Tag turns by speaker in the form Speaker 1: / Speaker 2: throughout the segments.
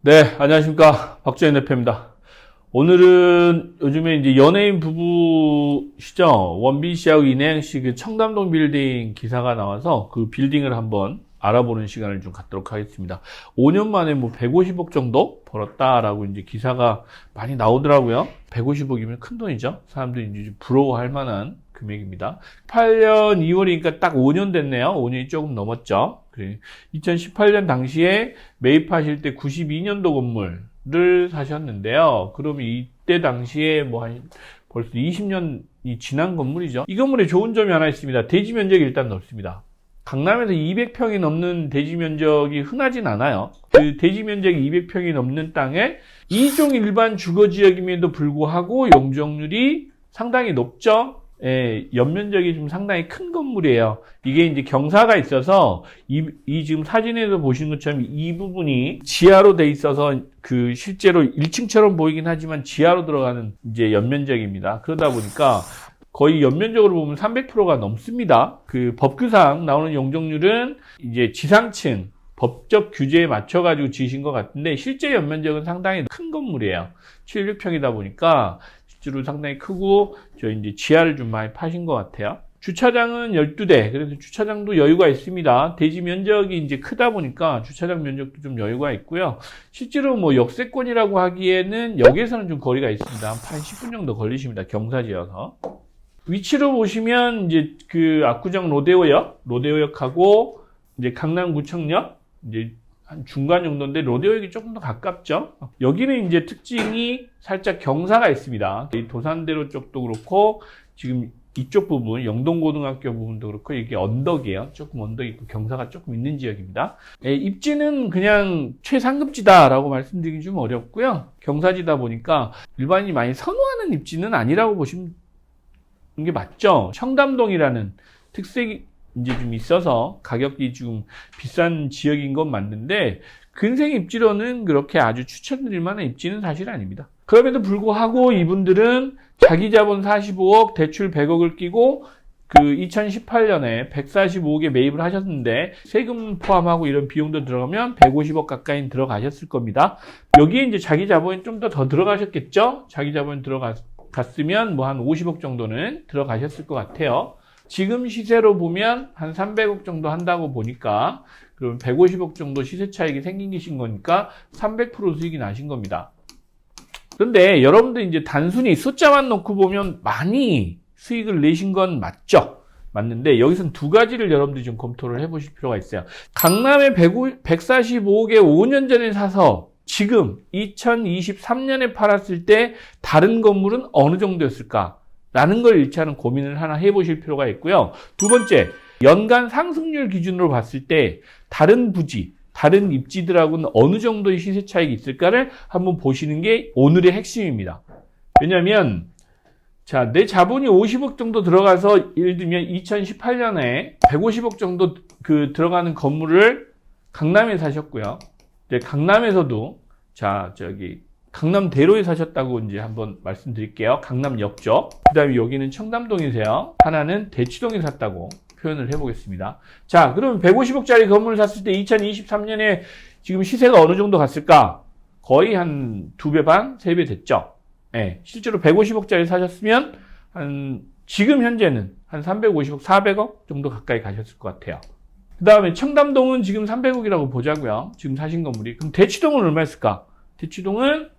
Speaker 1: 네, 안녕하십니까. 박정현 대표입니다. 오늘은 요즘에 이제 연예인 부부시죠. 원빈 씨하고 이내영 씨 그 청담동 빌딩 기사가 나와서 그 빌딩을 한번 알아보는 시간을 좀 갖도록 하겠습니다. 5년 만에 뭐 150억 정도 벌었다라고 이제 기사가 많이 나오더라고요. 150억이면 큰 돈이죠. 사람들이 이제 부러워할 만한 금액입니다. 8년 2월이니까 딱 5년 됐네요. 5년이 조금 넘었죠. 그래. 2018년 당시에 매입하실 때 92년도 건물을 사셨는데요. 그러면 이때 당시에 뭐 한 벌써 20년이 지난 건물이죠. 이 건물에 좋은 점이 하나 있습니다. 대지 면적이 일단 넓습니다. 강남에서 200평이 넘는 대지 면적이 흔하진 않아요. 그 대지 면적이 200평이 넘는 땅에 2종 일반 주거지역임에도 불구하고 용적률이 상당히 높죠. 예, 연면적이 좀 상당히 큰 건물이에요. 이게 이제 경사가 있어서 이 지금 사진에서 보시는 것처럼 이 부분이 지하로 돼 있어서 그 실제로 1층처럼 보이긴 하지만 지하로 들어가는 이제 연면적입니다. 그러다 보니까 거의 연면적으로 보면 300%가 넘습니다. 그 법규상 나오는 용적률은 이제 지상층 법적 규제에 맞춰가지고 지으신 것 같은데 실제 연면적은 상당히 큰 건물이에요. 700평이다 보니까 실제로 상당히 크고 저 이제 지하를 좀 많이 파신 것 같아요. 주차장은 12대. 그래서 주차장도 여유가 있습니다. 대지 면적이 이제 크다 보니까 주차장 면적도 좀 여유가 있고요. 실제로 뭐 역세권이라고 하기에는 역에서는 좀 거리가 있습니다. 한 10분 정도 걸리십니다. 경사지어서. 위치로 보시면 이제 그 압구정 로데오역하고 이제 강남구청역 이제 한 중간 정도인데 로데오역이 조금 더 가깝죠. 여기는 이제 특징이 살짝 경사가 있습니다. 이 도산대로 쪽도 그렇고 지금 이쪽 부분 영동고등학교 부분도 그렇고 이게 언덕이에요. 조금 언덕이 있고 경사가 조금 있는 지역입니다. 입지는 그냥 최상급지다라고 말씀드리기 좀 어렵고요. 경사지다 보니까 일반인이 많이 선호하는 입지는 아니라고 보시면 게 맞죠. 청담동이라는 특색이 이제 좀 있어서 가격이 좀 비싼 지역인 건 맞는데 근생 입지로는 그렇게 아주 추천드릴 만한 입지는 사실 아닙니다. 그럼에도 불구하고 이분들은 자기 자본 45억, 대출 100억을 끼고 그 2018년에 145억에 매입을 하셨는데 세금 포함하고 이런 비용도 들어가면 150억 가까이 들어가셨을 겁니다. 여기에 이제 자기 자본이 좀 더 들어가셨겠죠? 자기 자본이 갔으면 뭐 한 50억 정도는 들어가셨을 것 같아요. 지금 시세로 보면 한 300억 정도 한다고 보니까 그럼 150억 정도 시세 차익이 생기신 거니까 300% 수익이 나신 겁니다. 그런데 여러분들 이제 단순히 숫자만 놓고 보면 많이 수익을 내신 건 맞죠? 맞는데 여기서는 두 가지를 여러분들이 좀 검토를 해보실 필요가 있어요. 강남에 145억에 5년 전에 사서 지금 2023년에 팔았을 때 다른 건물은 어느 정도였을까? 라는 걸 1차는 고민을 하나 해보실 필요가 있고요. 두 번째, 연간 상승률 기준으로 봤을 때 다른 부지, 다른 입지들하고는 어느 정도의 시세 차익이 있을까를 한번 보시는 게 오늘의 핵심입니다. 왜냐하면 자, 내 자본이 50억 정도 들어가서 예를 들면 2018년에 150억 정도 그 들어가는 건물을 강남에 사셨고요. 이제 강남에서도 자, 강남대로에 사셨다고 이제 한번 말씀드릴게요. 강남역 쪽. 그 다음에 여기는 청담동이세요. 하나는 대치동에 샀다고 표현을 해보겠습니다. 자, 그럼 150억짜리 건물을 샀을 때 2023년에 지금 시세가 어느 정도 갔을까? 거의 한 2배 반, 3배 됐죠. 네, 실제로 150억짜리 사셨으면 지금 현재는 한 350억, 400억 정도 가까이 가셨을 것 같아요. 그 다음에 청담동은 지금 300억이라고 보자고요. 지금 사신 건물이. 그럼 대치동은 얼마였을까? 대치동은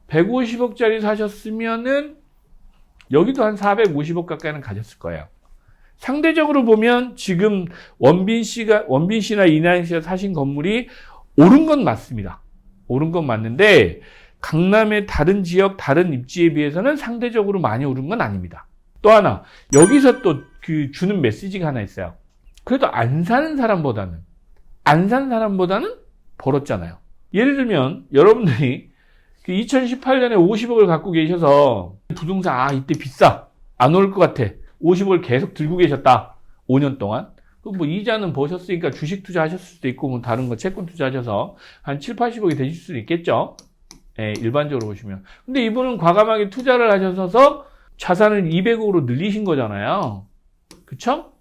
Speaker 1: 150억짜리 사셨으면은 여기도 한 450억 가까이는 가셨을 거예요. 상대적으로 보면 지금 원빈 씨나 이나영 씨가 사신 건물이 오른 건 맞습니다. 오른 건 맞는데 강남의 다른 지역, 다른 입지에 비해서는 상대적으로 많이 오른 건 아닙니다. 또 하나, 여기서 또 그 주는 메시지가 하나 있어요. 그래도 안 산 사람보다는 벌었잖아요. 예를 들면 여러분들이 2018년에 50억을 갖고 계셔서 부동산 이때 비싸 안 오를 것 같아 50억을 계속 들고 계셨다 5년 동안 뭐 이자는 버셨으니까 주식 투자하셨을 수도 있고 뭐 다른 거 채권 투자하셔서 한 7, 80억이 되실 수도 있겠죠. 예, 일반적으로 보시면. 근데 이분은 과감하게 투자를 하셔서 자산을 200억으로 늘리신 거잖아요. 그쵸?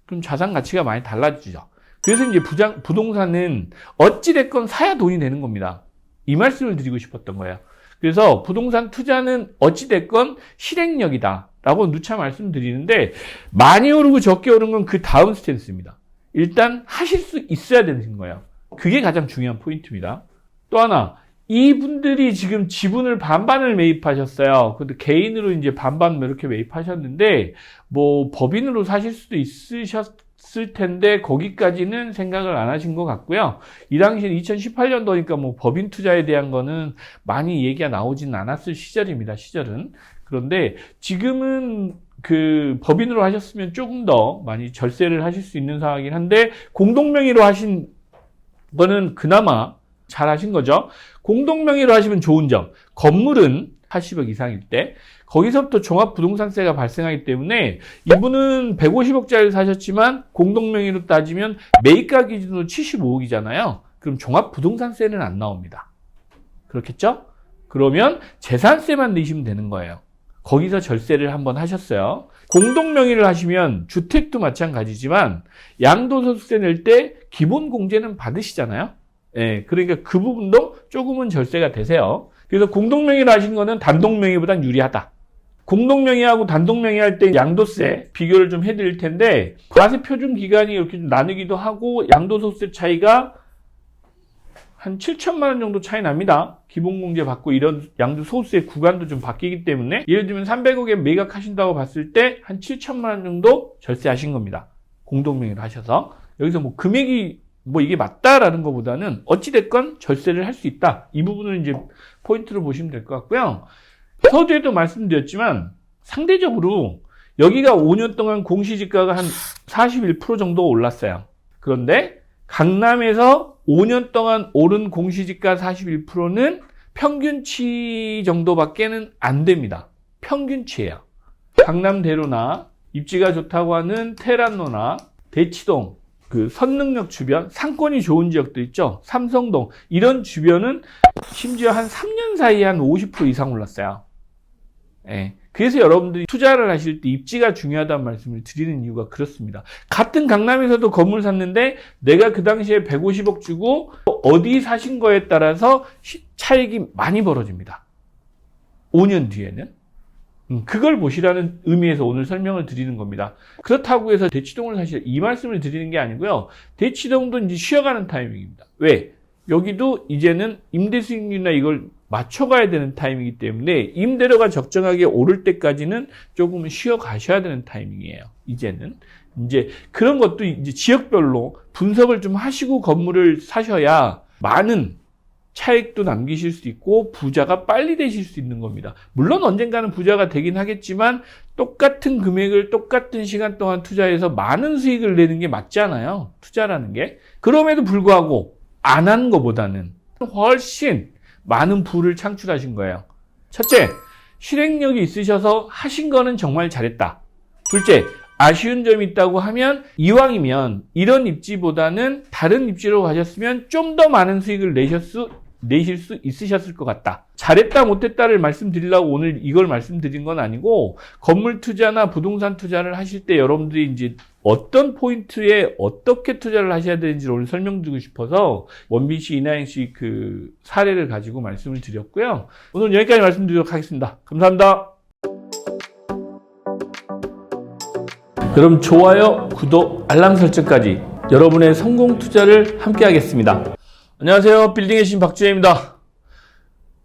Speaker 1: 그럼 자산 가치가 많이 달라지죠. 그래서 이제 부동산은 어찌됐건 사야 돈이 되는 겁니다. 이 말씀을 드리고 싶었던 거예요. 그래서 부동산 투자는 어찌됐건 실행력이다 라고 누차 말씀드리는데, 많이 오르고 적게 오른 건 그 다음 스탠스입니다. 일단 하실 수 있어야 되는 거예요. 그게 가장 중요한 포인트입니다. 또 하나, 이분들이 지금 지분을 반반을 매입하셨어요. 근데 개인으로 이제 반반 이렇게 매입하셨는데, 뭐 법인으로 사실 수도 있으셨을 텐데 거기까지는 생각을 안 하신 것 같고요. 이 당시엔 2018년도니까 뭐 법인 투자에 대한 거는 많이 얘기가 나오지는 않았을 시절입니다. 시절은. 그런데 지금은 그 법인으로 하셨으면 조금 더 많이 절세를 하실 수 있는 상황이긴 한데, 공동명의로 하신 거는 그나마 잘 하신 거죠. 공동명의로 하시면 좋은 점, 건물은 80억 이상일 때 거기서부터 종합부동산세가 발생하기 때문에, 이분은 150억짜리를 사셨지만 공동명의로 따지면 매입가 기준으로 75억이잖아요. 그럼 종합부동산세는 안 나옵니다. 그렇겠죠? 그러면 재산세만 내시면 되는 거예요. 거기서 절세를 한번 하셨어요. 공동명의를 하시면 주택도 마찬가지지만 양도소득세 낼 때 기본공제는 받으시잖아요. 예, 그러니까 그 부분도 조금은 절세가 되세요. 그래서 공동명의를 하신 거는 단독명의보단 유리하다. 공동명의하고 단독명의 할 때 양도세 비교를 좀 해드릴 텐데, 과세 표준 기간이 이렇게 좀 나누기도 하고, 양도소득세 차이가 한 7천만 원 정도 차이 납니다. 기본공제 받고 이런 양도소득세 구간도 좀 바뀌기 때문에, 예를 들면 300억에 매각하신다고 봤을 때 한 7천만 원 정도 절세하신 겁니다. 공동명의로 하셔서. 여기서 뭐 금액이 뭐 이게 맞다라는 것보다는 어찌됐건 절세를 할 수 있다. 이 부분을 이제 포인트로 보시면 될 것 같고요. 서두에도 말씀드렸지만 상대적으로 여기가 5년 동안 공시지가가 한 41% 정도 올랐어요. 그런데 강남에서 5년 동안 오른 공시지가 41%는 평균치 정도밖에는 안 됩니다. 평균치예요. 강남대로나 입지가 좋다고 하는 테란노나 대치동, 그 선능력 주변, 상권이 좋은 지역도 있죠. 삼성동, 이런 주변은 심지어 한 3년 사이에 한 50% 이상 올랐어요. 예. 그래서 여러분들이 투자를 하실 때 입지가 중요하다는 말씀을 드리는 이유가 그렇습니다. 같은 강남에서도 건물 샀는데 내가 그 당시에 150억 주고 어디 사신 거에 따라서 차익이 많이 벌어집니다. 5년 뒤에는. 그걸 보시라는 의미에서 오늘 설명을 드리는 겁니다. 그렇다고 해서 대치동을 사실 이 말씀을 드리는 게 아니고요. 대치동도 이제 쉬어가는 타이밍입니다. 왜? 여기도 이제는 임대 수익률이나 이걸 맞춰가야 되는 타이밍이기 때문에 임대료가 적정하게 오를 때까지는 조금은 쉬어가셔야 되는 타이밍이에요. 이제는. 이제 그런 것도 이제 지역별로 분석을 좀 하시고 건물을 사셔야 많은 차익도 남기실 수 있고 부자가 빨리 되실 수 있는 겁니다. 물론 언젠가는 부자가 되긴 하겠지만 똑같은 금액을 똑같은 시간 동안 투자해서 많은 수익을 내는 게 맞잖아요. 투자라는 게. 그럼에도 불구하고 안 한 것보다는 훨씬 많은 부를 창출하신 거예요. 첫째, 실행력이 있으셔서 하신 거는 정말 잘했다. 둘째, 아쉬운 점이 있다고 하면 이왕이면 이런 입지보다는 다른 입지로 가셨으면 좀 더 많은 수익을 내실 수 있으셨을 것 같다. 잘했다 못했다를 말씀드리려고 오늘 이걸 말씀드린 건 아니고, 건물 투자나 부동산 투자를 하실 때 여러분들이 이제 어떤 포인트에 어떻게 투자를 하셔야 되는지 오늘 설명드리고 싶어서 원빈 씨, 이나영 씨 그 사례를 가지고 말씀을 드렸고요. 오늘 여기까지 말씀드리도록 하겠습니다. 감사합니다. 그럼 좋아요, 구독, 알람 설정까지 여러분의 성공 투자를 함께 하겠습니다. 안녕하세요. 빌딩의 신 박주혜입니다.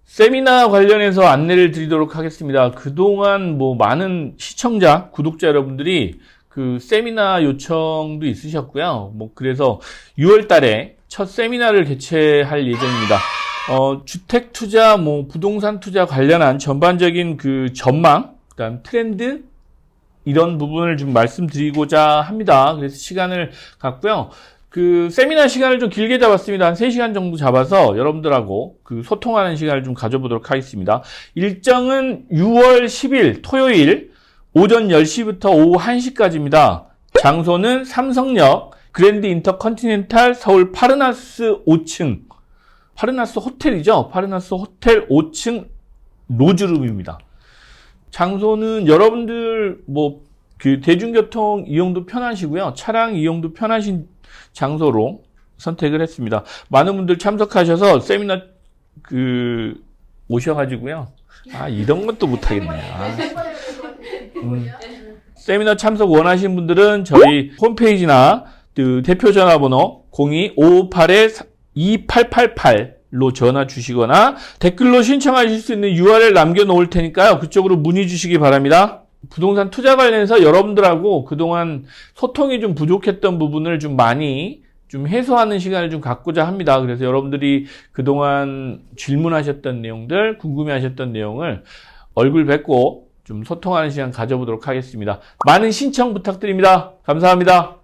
Speaker 1: 세미나 관련해서 안내를 드리도록 하겠습니다. 그동안 뭐 많은 시청자, 구독자 여러분들이 그 세미나 요청도 있으셨고요. 뭐 그래서 6월 달에 첫 세미나를 개최할 예정입니다. 주택 투자, 뭐 부동산 투자 관련한 전반적인 그 전망, 그다음 트렌드, 이런 부분을 좀 말씀드리고자 합니다. 그래서 시간을 갖고요. 그 세미나 시간을 좀 길게 잡았습니다. 한 3시간 정도 잡아서 여러분들하고 그 소통하는 시간을 좀 가져보도록 하겠습니다. 일정은 6월 10일 토요일 오전 10시부터 오후 1시까지입니다. 장소는 삼성역 그랜드 인터컨티넨탈 서울 파르나스 5층, 파르나스 호텔이죠. 파르나스 호텔 5층 로즈룸입니다. 장소는 여러분들 뭐 그 대중교통 이용도 편하시고요. 차량 이용도 편하신 장소로 선택을 했습니다. 많은 분들 참석하셔서 세미나 오셔가지고요. 아, 이런 것도 못하겠네요. 세미나 참석 원하시는 분들은 저희 홈페이지나 그 대표 전화번호 02-558-2888로 전화 주시거나 댓글로 신청하실 수 있는 URL 남겨놓을 테니까요. 그쪽으로 문의 주시기 바랍니다. 부동산 투자 관련해서 여러분들하고 그동안 소통이 좀 부족했던 부분을 좀 많이 좀 해소하는 시간을 좀 갖고자 합니다. 그래서 여러분들이 그동안 질문하셨던 내용들, 궁금해하셨던 내용을 얼굴 뵙고 좀 소통하는 시간 가져보도록 하겠습니다. 많은 신청 부탁드립니다. 감사합니다.